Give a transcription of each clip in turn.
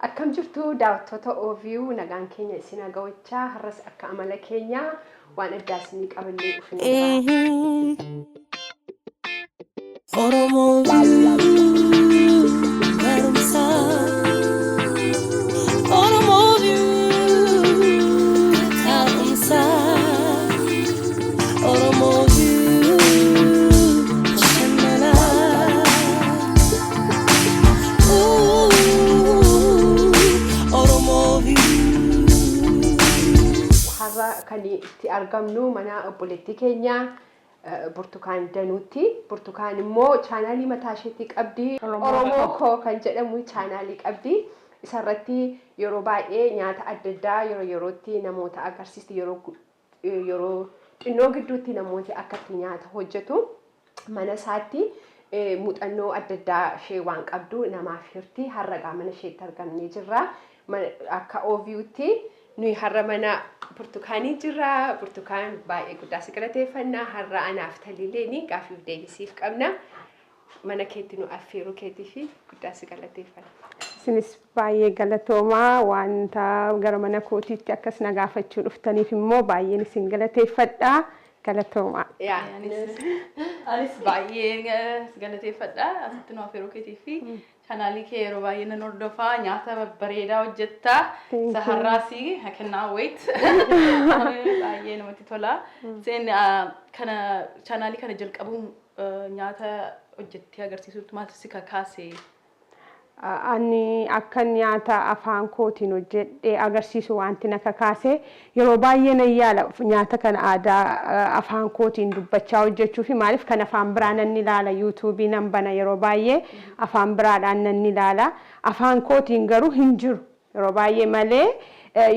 Akkam jirtu daawwattoota OVU nagaan keenya isin ga'uuchaa har'as akka amala keenya waan addaa isin qabannee dhufnee Oromoo barumsa Oromoo taa'umsa Oromoo bashannana Oromoo har'a kan itti argamnu mana obboleettii keenya Burtukaan Danuuti. Burtukaan immoo chaanaalii mataa isheetii qabdi. Oromoo koo kan jedhamu chaanaalii qabdi. Isarratti yeroo baay'ee nyaata adda addaa yerootti namoota agarsiisti yeroo xinnoo gidduutti namooti akkatti nyaata hojjetu. Mana isaatti muuxannoo adda addaa ishee waan qabdu namaaf hirti. Har'a mana isheetti argamnee jirra. Akka OVUtti nuyi har'a mana Burtukaanii jirra. Burtukaan baay'ee guddaa si galateeffannaa. Har'a anaaf taliileeni gaafiif deebisiif qabna. Mana keetti nu affeeruu keetii guddaa si galateeffanna. Isinis baay'ee galatoomaa wanta gara mana kootiitti akkas na gaafachuu dhuftaniif immoo baay'een isin galateeffadha. Galatoomaa. Anis baay'ee galateeffadha. Asitti nu affeeruu keetii kanaalii kee yeroo baay'ee nan hordofaa nyaata bareedaa hojjetta. Saharraasi kennaa wayit. Baay'ee namatti tola. Seen kana kanaalii kana jalqabuun nyaata hojjettee agarsiisuutti maaltu si kakaase? Ani akka nyaata afaan kootiin hojjedhee agarsiisu wanti na kakaase yeroo baay'ee na yaala nyaata kana aadaa afaan kootiin dubbachaa hojjechuu fi maaliif kan afaan biraa nan ilaala YouTube nan bana yeroo baay'ee afaan biraadhaan nan ilaala afaan kootiin garuu hin jiru yeroo baay'ee malee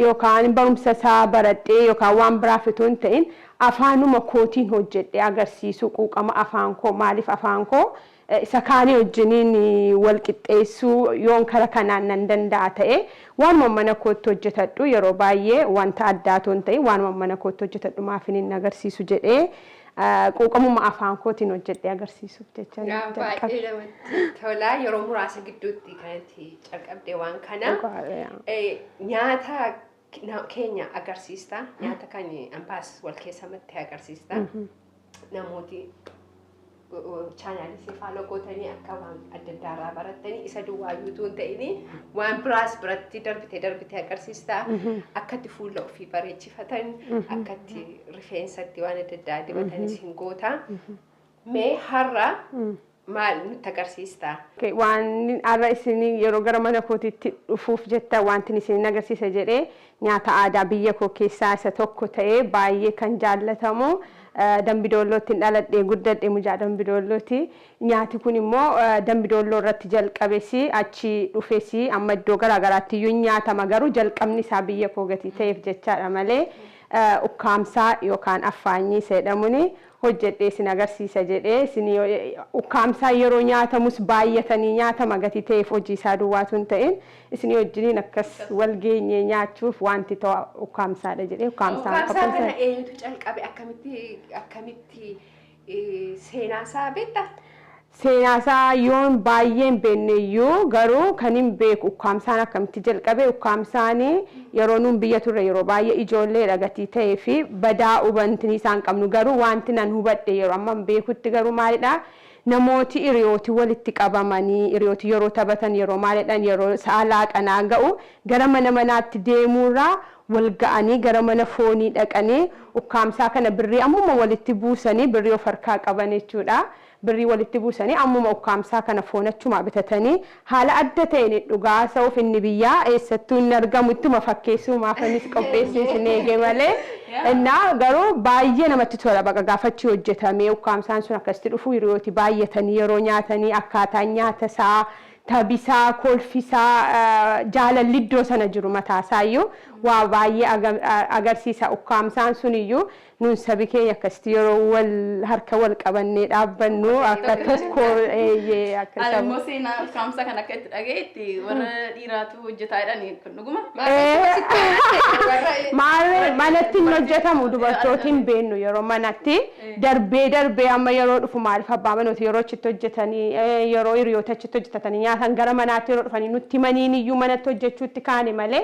yookaan barumsa isaa baradhee yookaan waan biraa fitoo hin ta'in afaanuma kootiin hojjedhee agarsiisu quuqama afaan koo maaliif afaan koo isa kaanii wajjiniin wal qixxeessuu yoon kara kanaan nan danda'a ta'e waanuma mana kootti hojjetadhu yeroo baay'ee wanta addaatoon ta'e waanuma mana kootti hojjetadhu maafiniin agarsiisu jedhee quuqamuma afaan kootiin hojjedhee agarsiisuuf jecha baay'ee namatti tola yeroo muraasa gidduutti kanatti calqabdee waan kana nyaata keenya agarsiista nyaata kan ambaas wal keessatti agarsiista namooti chaanaalii si follow gootanii akka waan adda addaa baratanii isa duwwaa yuutuun ta'ini waan biraas biratti darbitee agarsiista akkatti fuula ofii bareechifatan akkatti rifeensatti waan adda addaa dibatanis hin goota mee har'a maal nutti agarsiista? Waan har'a isin yeroo gara mana kootiitti dhufuuf jetta wanti isin agarsiisa jedhee nyaata aadaa biyya koo keessaa isa tokko ta'ee baay'ee kan jaallatamu Dambidollootti dhaladhee guddadhee mujaa Dambidollootti nyaati kun immoo Dambidolloo irratti jalqabesi achi dhufesi amma iddoo garaagaraatti iyyuu nyaatama garuu jalqabni isaa biyya koo gatii ta'eef jechaadha malee ukkaamsaa yookaan affaanyii jedhamuun hojjedhee isin agarsiisa jedhee isin ukkaamsaa yeroo nyaatamus baay'atanii nyaatama gatii ta'eef hojii isaa duwwaatu hin ta'in isin wajjiniin akkas wal geenyee nyaachuuf wanti ta'u ukkaamsaadha jedhee ukkaamsaa kana eenyutu calqabe akkamitti seenaasaa beektaa? Seenaasaa yoon baay'een beekneyyuu garuu kan hin beeku ukkaamsaan akkamitti jalqabe ukkaamsaanii yeroo nuun biyya turre yeroo baay'ee ijoolleedha gatii ta'ee fi badaa hubantii isaan qabnu garuu wanti nan hubadhe yeroo amma beekutti garuu maalidha namooti hiriyooti walitti qabamanii hiriyooti yeroo taphatan yeroo maalidhaan yeroo saalaa qanaa ga'u gara mana manaatti deemuurraa wal ga'anii gara mana foonii dhaqanii ukkaamsaa kana birrii ammuma walitti buusanii birrii of harkaa qaban jechuudha. Birrii walitti buusanii ammuma ukkaamsaa kana foonachuma bitatanii haala adda ta'een dhugaa sa'uuf inni biyyaa eessattuu hin argamu ittuma fakkeessuu maafanis qopheessee isin eege malee innaa garuu baay'ee namatti tola baqa gaafachii hojjetamee ukkaamsaan sun akkasitti dhufu hiriyooti baay'atanii yeroo nyaatanii akkaataan nyaata isaa tabisaa kolfisaa jaalalli iddoo sana jiru mataasaa iyyuu waa baay'ee agarsiisa ukkaamsaan sun iyyuu nuun sabi keenya akkasitti yeroo wal harka wal qabannee dhaabbannu akka tokko akka Ani saba. immoo seenaa ukkaamsaa kan akka itti dhagayetti warra dhiiraatu hojjetaa jedhani kun dhuguma. Maal manatti hin hojjetamu dubartootiin beennu yeroo manatti darbee amma yeroo dhufu maaliif abbaa manooti yeroo achitti hojjetanii yeroo hiriyoota achitti hojjetatanii nyaatan gara manaatti yeroo dhufanii nutti maniin iyyuu manatti hojjechuutti kaane malee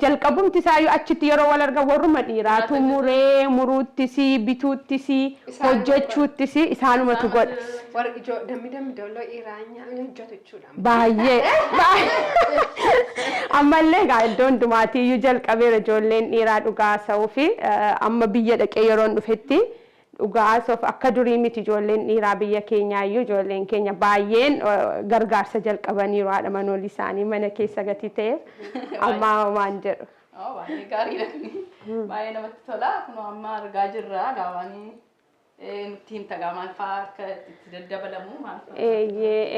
jalqabumti isaayyuu achitti yeroo wal argan warruma dhiiraatu muree muruuttis bituuttis hojjechuuttis isaanumatu godha. Warri dammi dolloo Iraanyaa hojjetu jechuudha. Baay'ee ammallee gaa iddoo hundumaatii iyyuu jalqabeera ijoolleen dhiiraa dhugaa sa'uu fi amma biyya dhaqee yeroon dhufetti dhugaa sa'uuf akka durii miti ijoolleen dhiiraa biyya keenyaa iyyuu ijoolleen keenya baay'een gargaarsa jalqabaniiru haadha manoolii isaanii mana keessa gatii ta'eef amma waan jedhu. Baay'ee gaariidha. Baay'ee namatti tola. Kun amma argaa jirra gaawanii nutti himta maal fa'aa akka itti daddabalamu maal fa'aa.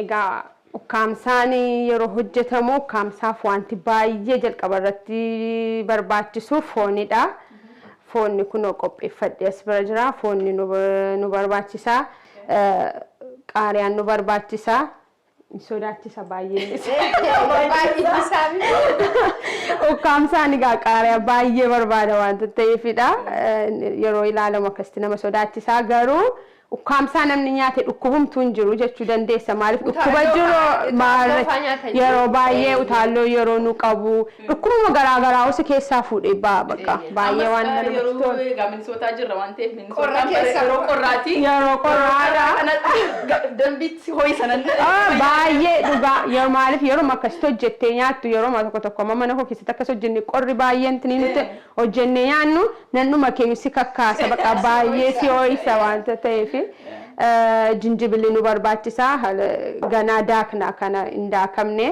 Egaa ukkaamsaan yeroo hojjetamu ukkaamsaaf wanti baay'ee jalqaba irratti barbaachisu foonidha. Foonni kun qopheeffadhee as bira jira. Foonni nu barbaachisa. Qaariyaan nu barbaachisa. Sodaachisa baay'ee. Ukkaamsaan egaa qaariyaa baay'ee barbaada wanta ta'eefidha. Yeroo ilaalamu akkasitti nama sodaachisaa garuu ukkaamsaa namni nyaate dhukkubumtu hin jiru jechuu dandeessa. Maaliif dhukkuba jiru yeroo baay'ee utaalloo yeroo nu qabu dhukkubuma garaagaraa hosi keessaa fuudhee bakka baay'ee waan namatti tolu. Yeroo minisootaa jirra waan ta'eef minisootaan yeroo qorraati. Yeroo qorraadha. Dambiitti ho'i sanan. Baay'ee dhugaa yeroo maaliif yeroo akkasitti hojjettee nyaattu yeroo tokko mana koo keessatti akkas hojjenne qorri baay'een tini nuti hojjennee nyaannu nannuma keenya si kakkaasa bakka baay'ee si ho'isa wanta ta'eef. Jinjibilli nu barbaachisa ganaa daakna kana hin daakamne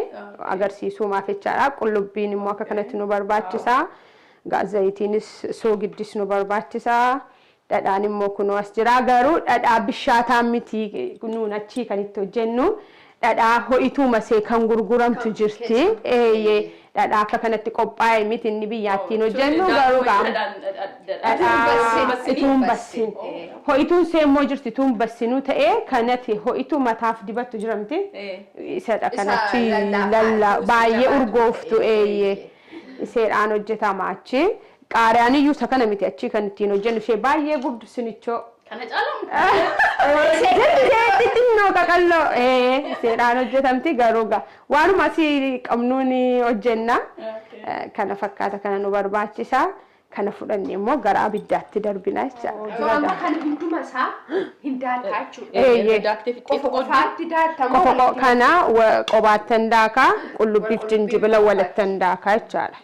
agarsiisuumaaf jechaadha. Qullubbiin immoo akka kanatti nu barbaachisa. Zayitiinis soogiddis nu barbaachisa. Dhadhaan immoo kunoo as jira garuu dhadhaa bishaataan miti nuun achii kan itti hojjennu dhadhaa ho'ituu masee kan gurguramtu jirti. Dhadhaa akka kanatti qophaa'e miti inni biyyaattiin hojjennu garuu ituun bassin ho'ituun seemmoo jirti ituun bassinuu ta'ee kanatti ho'ituu mataaf dibattu jiramti isadha kanatti baay'ee urgooftu iseedhaan hojjetama achi qaariyaan iyyuu isa kana miti achii kan ittiin hojjennu ishee baay'ee gubdu sinichoo. Kana caalamu. Xixinnoo qaqalloo iseedhaan hojjetamti garuu waanuma asii qabnuun hojjenna. Kana fakkaata kana nu barbaachisa. Kana fudhannee immoo gara abiddaatti darbina jechuudha. Amma kan hunduma isaa hin daakaa jechuudha. Qofaatti daatamu. Kana qobaattan daakaa qullubbiif jinjibila walattan daakaa jechuudha.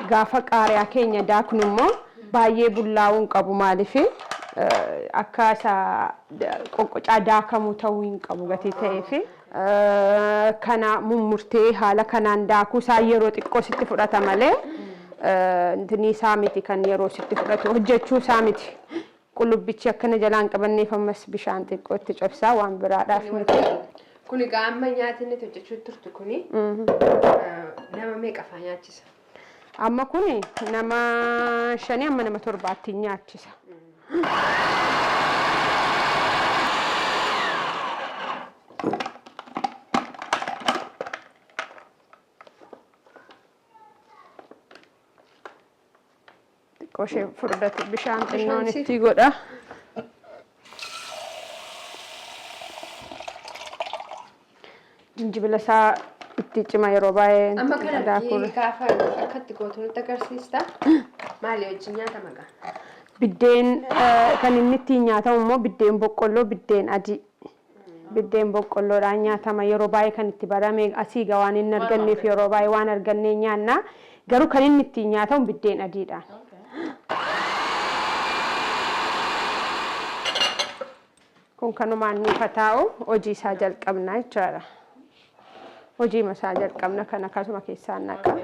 Gaafa qaariyaa keenya daaknu immoo baay'ee bullaa'uu hin qabu maaliif akka isa qoqqocaa daakamu ta'uu hin qabu gatii ta'eef kana mummurtee haala kanaan daakuu isaa yeroo xiqqoo sitti fudhata malee intini isaa miti kan yeroo sitti fudhatu hojjechuu isaa miti. Qullubbichi akkana jalaan qabanneef ammas bishaan xiqqoo itti cobsaa waan biraadhaaf miti. Kuni gaamma nyaatinni hojjechuu turtu kuni nama meeqa fa'aa nyaachisa? Amma kuni nama 5 amma nama 7 nyaachisa. Qoshee furdatti bishaan xinnoon itti godha. Jinjibila isaa itti cima yeroo baay'ee amma kanatti gaafa akkatti gootu nutti agarsiista. Maali wajjin nyaatama gaa? Biddeen kan inni ittiin nyaatamu immoo biddeen boqqolloo biddeen adii. Biddeen boqqolloodhaan nyaatama yeroo baay'ee kan itti barame asii gaa waan hin arganneef yeroo baay'ee waan argannee nyaanna. Garuu kan inni ittiin nyaatamu biddeen adiidhaan. Kun kanumaan nuuf taa'u hojii isaa jalqabna jechuudha. Hojii masaa jalqabna kan akkasuma keessaan naqa.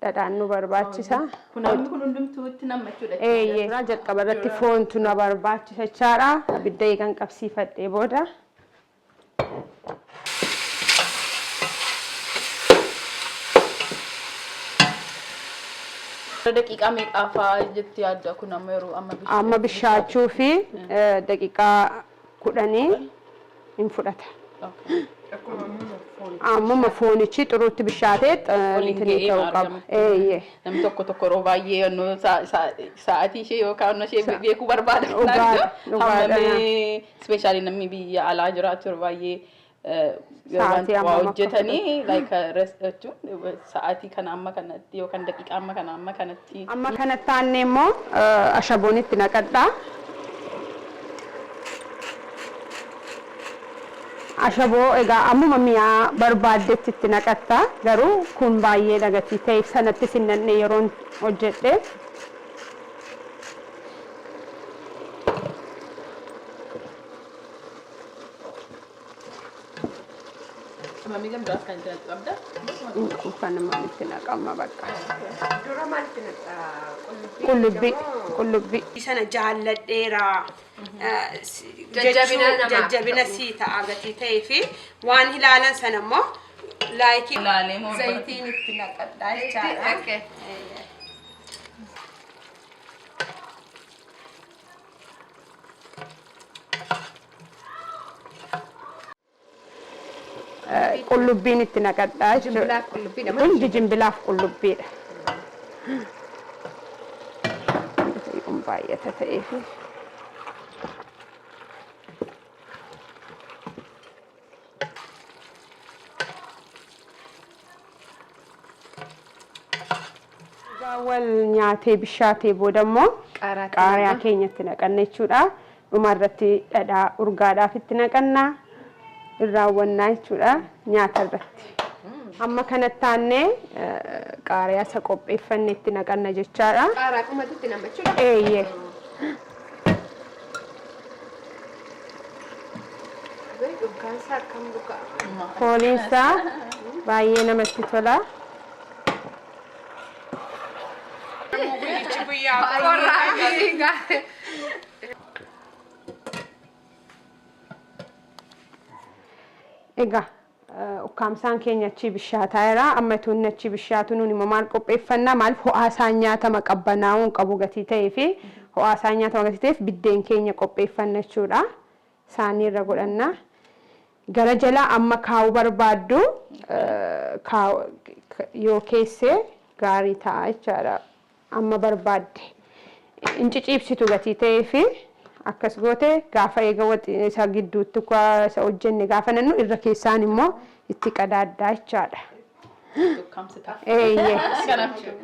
dhadhaan nu barbaachisa. Kun hundumtuu itti nammachuudha. Suuraa jalqaba irratti foontu na barbaachisa jechaadha. Abidda eegan qabsiifadhee booda. Daqiiqaa meeqaafaa jetti yaadda kun amma yeroo amma bishaachuu fi daqiiqaa 10 hin fudhata. Amma foonichi xuruutti bishaatee litini ta'uu qaba. Namni tokko yeroo baay'ee sa'aatii ishee yookaan ishee beekuu barbaada. Hammamee ispeeshaalii namni biyya alaa jiraatu yeroo baay'ee waa hojjetanii sa'aatii kana amma kanatti yookaan daqiiqaa amma kana amma kanatti. Amma kanatti aanee immoo ashaboon itti naqadhaa. Ashaboo egaa ammuma mi'aa barbaaddetti itti naqatta garuu kun baay'ee dhagatii ta'e sanatti sinnanne yeroon hojjedhe. Mami gambar kan jalan abda? Kan itti naqama bakka. Dura maal itti naqaa? Qullubbii. Sana jaalladheera. Jajjabina sii ta'a gatii ta'ee fi waan ilaalan sana immoo laayikii zayitiin itti naqadhaa jechaadha. Qullubbiin itti naqadhaa jechuudha. Kun jijimbilaaf qullubbiidha. Kun baay'ata ta'eefi. Wal nyaatee bishaatee booda immoo qaariyaa keenyatti naqanna jechuudha. Dhumarratti dhadhaa urgaadhaaf itti naqanna. Irraawwannaa jechuudha nyaata irratti. Amma kanatti aanee qaariyaa isa qopheeffannee itti naqanna jechaadha. Qaaraa qumatu itti namachuudha. Eeyyee. Dhuggaansaa akkam dhugaa. Fooliinsaa baay'ee namatti tola. Egaa ukkaamsaan keenya achi bishaataa jira. Amma tuunni achi bishaatu nuun immoo maal qopheeffannaa maaliif ho'aasaan nyaatama qabbanaa'uun qabu gatii ta'ee fi ho'aasaan nyaatama gatii ta'eef biddeen keenya qopheeffanna jechuudha. Saanii irra godhanna. Gara jalaa amma kaa'uu barbaaddu yoo keessee gaarii ta'a jechaadha. Amma barbaadde inciciibsitu gatii ta'ee fi akkas goote gaafa eega isa gidduutti isa hojjenne gaafa nannu irra keessaan immoo itti qadaaddaa jechaadha.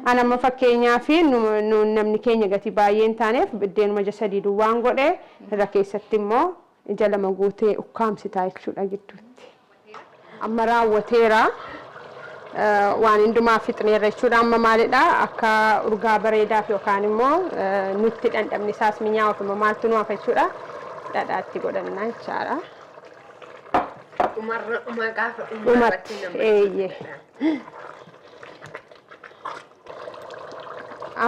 Ani amma fakkeenyaa fi namni keenya gatii baay'ee hin taaneef biddeenuma sadii duwwaan godhe irra keessatti immoo ija lama guutee ukkaamsitaa jechuudha gidduutti. Amma raawwateera. Waan hundumaa fixneerra jechuudha. Amma maalidha akka urgaa bareedaaf yookaan immoo nutti dhandhamni isaas mi'aawuf immoo maaltu nu hafa jechuudha. Dhadhaatti godhannaa jechaadha. Dhuma gaafa Dhumatti eeyyee.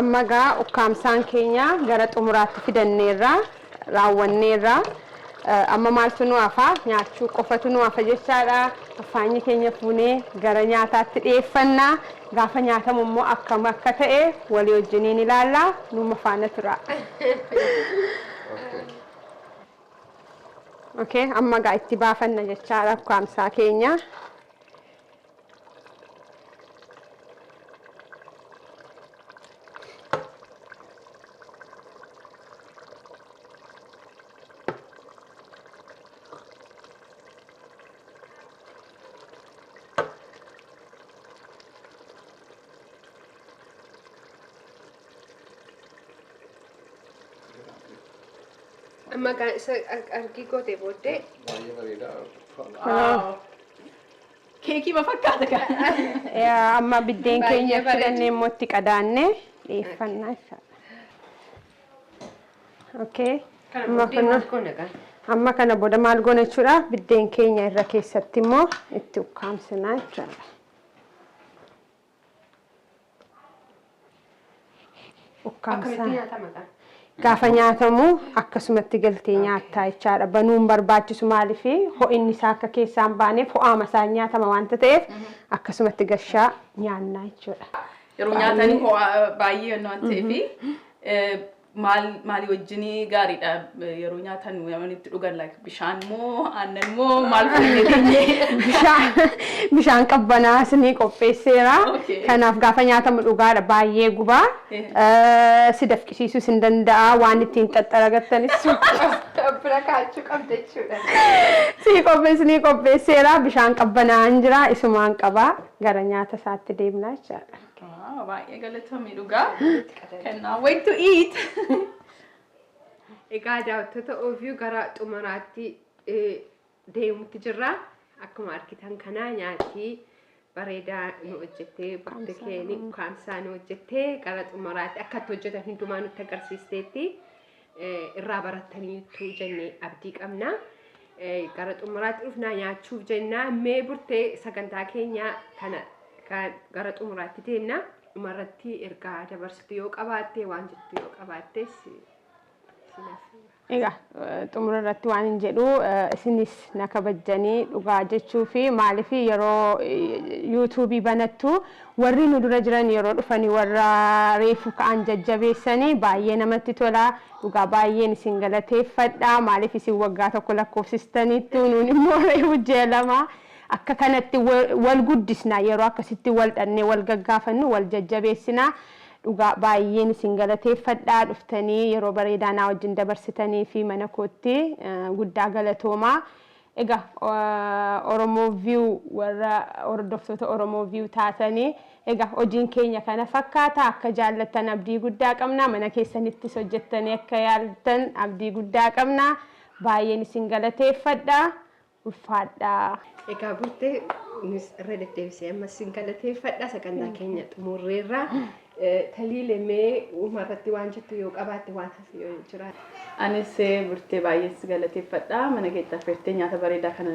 Amma gaa ukkaamsaan keenya gara xumuraatti fidanneerra raawwanneerra. Amma maaltu nu hafa nyaachuu qofatu nu hafa jechaadha. Affaanyi keenya fuunee gara nyaataatti dhiyeeffannaa. Gaafa nyaatamu immoo akkam akka ta'e walii wajjiniin ilaallaa numa faana tura. Okay, amma gaa itti baafanna jechaadha ukkaamsaa keenya. Amma isa argii gootee booddee. Baay'ee bareeda. Keekii ma fakkaata kana? Amma biddeen keenya fidannee immoo itti qadaannee dhiyeeffannaa jechaadha. Okay. Amma kana booda maal goona jechuudha biddeen keenya irra keessatti immoo itti ukkaamsinaa jechaadha. Akkamitti nyaatama kan? Gaafa nyaatamu akkasumatti galtee nyaattaa jechaadha. Banuun barbaachisu maaliif ho'inni isaa akka keessaan baaneef ho'aama isaa nyaatama waanta ta'eef akkasumatti gashaa nyaannaa jechuudha. Yeroo nyaatanii baay'ee waan ta'eef maali wajjinii gaariidha yeroo nyaatan itti dhugan bishaan moo aannan moo maal fayyadamee bishaan qabbanaa isinii qopheesseera. Kanaaf gaafa nyaatamu dhugaadha baay'ee gubaa. Si dafqisiisuus hin danda'a waan ittiin xaxxaragattanis. Bira kaachuu qabda jechuudha. Isinii qopheesseera bishaan qabbanaan jira isumaan qabaa gara nyaata isaatti deemnaa jechaadha. Baay'ee galatamii dhugaa. Cannot wait to eat. Egaa daawwattoota ofii gara xumuraatti deemutti jirra. Akkuma argitan kana nyaati bareedaa nu hojjettee bakka keenya ukkaamsaa nu hojjettee gara xumuraatti akka itti hojjetan hundumaa nutti agarsiisteetti irraa barattaniitu jennee abdii qabna. Gara xumuraatti dhufnaa nyaachuuf jennaa mee burtee sagantaa keenya kana gara xumuraatti deemna. Dhumarratti ergaa dabarsitu yoo qabaatte waan jettu yoo qabaattes egaa xumura irratti waan hin jedhu isinis na kabajanii dhugaa jechuu fi maaliif yeroo yuutuubii banattu warri nu dura jiran yeroo dhufanii warra reefu ka'an jajjabeessanii baay'ee namatti tola. Dhugaa baay'een isin galateeffadha maaliif isin waggaa tokko lakkoofsistaniittu nuun immoo reefu ji'a lama. Akka kanatti wal guddisna yeroo akkasitti wal dhannee wal gaggaafannu wal jajjabeessina. Dhugaa baay'een isin galateeffadhaa dhuftanii yeroo bareedaa naa wajjin dabarsitanii fi mana kootti guddaa galatoomaa. Egaa Oromoo View warra hordoftoota Oromoo View taatanii egaa hojiin keenya kana fakkaata akka jaallattan abdii guddaa qabna mana keessanittis hojjettanii akka yaaltan abdii guddaa qabna. Baay'een isin galateeffadhaa. Ulfaadhaa. Egaa burtee irra deddeebisee ammas isin galateeffadha sagantaa keenya xumurreerra. Taliilee umarratti waan jettu yoo qabaatte waan hafe yoo jiraate. Anis burtee baay'ee si galateeffadha mana keessatti affeertee nyaata bareedaa kana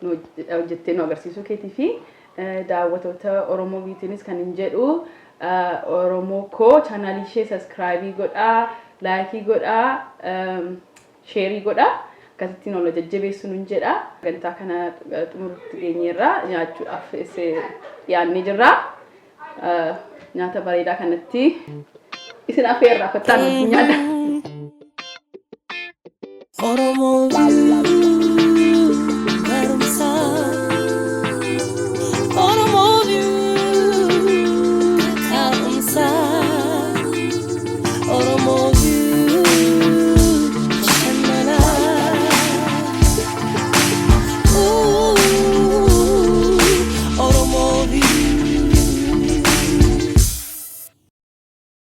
nu hojjettee nu agarsiisuu keetii fi daawwattoota Oromoo Viitiinis kan hin jedhu Oromoo koo chaanaalii ishee saskiraayibii godhaa, laayikii godhaa, sheerii godhaa. Akkasittiin ol jajjabeessu nun jedha. Sagantaa kana xumurutti geenyeerra nyaachuudhaaf yaadnee jirra. Nyaata bareedaa kanatti isin affeerraa kottaan nyaata. Oromoo